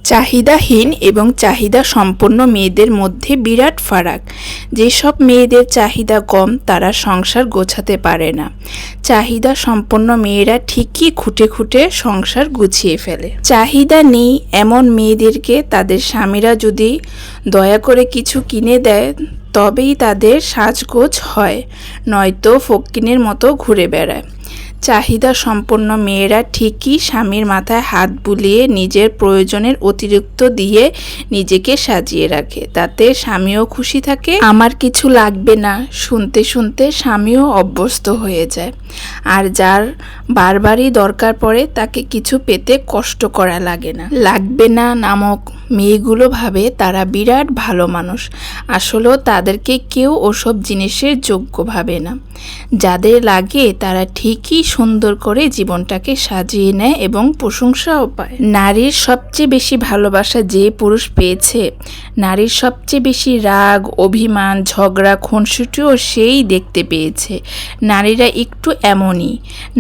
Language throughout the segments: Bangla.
চাহিদাহীন এবং চাহিদা সম্পন্ন মেয়েদের মধ্যে বিরাট ফারাক। যেসব মেয়েদের চাহিদা কম তারা সংসার গোছাতে পারে না। চাহিদা সম্পন্ন মেয়েরা ঠিকই খুঁটে খুঁটে সংসার গুছিয়ে ফেলে। চাহিদা নেই এমন মেয়েদেরকে তাদের স্বামীরা যদি দয়া করে কিছু কিনে দেয় তবেই তাদের সাজগোজ হয়, নয়তো ফক্কিনের মতো ঘুরে বেড়ায়। চাহিদা সম্পন্ন মেয়েরা ঠিকই স্বামীর মাথায় হাত বুলিয়ে নিজের প্রয়োজনের অতিরিক্ত দিয়ে নিজেকে সাজিয়ে রাখে, তাতে স্বামীও খুশি থাকে। আমার কিছু লাগবে না শুনতে শুনতে স্বামীও অভ্যস্ত হয়ে যায়। আর যার বারবারই দরকার পড়ে তাকে কিছু পেতে কষ্ট করা লাগে না। লাগবে না নামক মেয়েগুলো ভাবে তারা বিরাট ভালো মানুষ, আসলেও তাদেরকে কেউ ওসব জিনিসের যোগ্য ভাবে না। যাদের লাগে তারা ঠিকই সুন্দর করে জীবনটাকে সাজিয়ে নেয় এবং প্রশংসাও পায়। নারীর সবচেয়ে বেশি ভালোবাসা যে পুরুষ পেয়েছে, নারীর সবচেয়ে বেশি রাগ, অভিমান, ঝগড়া, খুনসুটিও সেই দেখতে পেয়েছে। নারীরা একটু এমনই।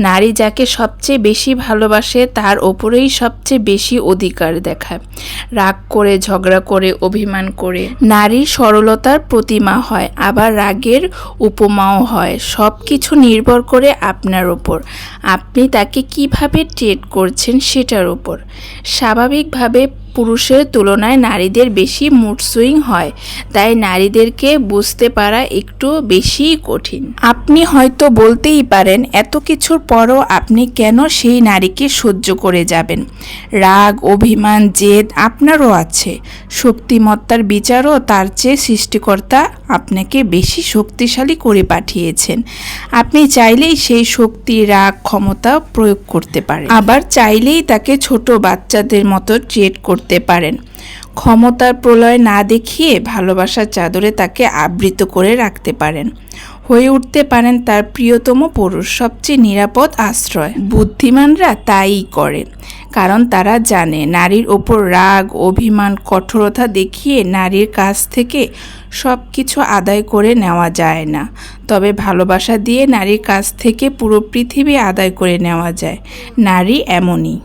নারী যাকে সবচেয়ে বেশি ভালোবাসে তার ওপরেই সবচেয়ে বেশি অধিকার দেখায়। রাগ করে, ঝগড়া করে, অভিমান করে নারী সরলতার প্রতিমা হয়, আবার রাগের উপমাও হয়। সব কিছু নির্ভর করে আপনার ওপর, আপনি তাকে কিভাবে ট্রিট করছেন সেটার উপর। স্বাভাবিকভাবে পুরুষের তুলনায় নারীদের বেশি মুড সুইং হয়, তাই নারীদেরকে বুঝতে পারা একটু বেশি কঠিন। আপনি হয়তো বলতেই পারেন এত কিছুর পরও আপনি কেন সেই নারীকে সহ্য করে যাবেন। রাগ, অভিমান, জেদ আপনারও আছে। শক্তিমত্তার বিচারও তার চেয়ে সৃষ্টিকর্তা আপনাকে বেশি শক্তিশালী করে পাঠিয়েছেন। আপনি চাইলেই সেই শক্তি, রাগ, ক্ষমতা প্রয়োগ করতে পারেন, আবার চাইলেই তাকে ছোট বাচ্চাদের মতো ট্রিট করতে পারেন। ক্ষমতার প্রলয় না দেখিয়ে ভালোবাসার চাদরে তাকে আবৃত করে রাখতে পারেন। হয়ে উঠতে পারেন তার প্রিয়তম পুরুষ, সবচেয়ে নিরাপদ আশ্রয়। বুদ্ধিমানরা তাই করে, কারণ তারা জানে নারীর ওপর রাগ, অভিমান, কঠোরতা দেখিয়ে নারীর কাছ থেকে সব কিছু আদায় করে নেওয়া যায় না। তবে ভালোবাসা দিয়ে নারীর কাছ থেকে পুরো পৃথিবী আদায় করে নেওয়া যায়। নারী এমনই।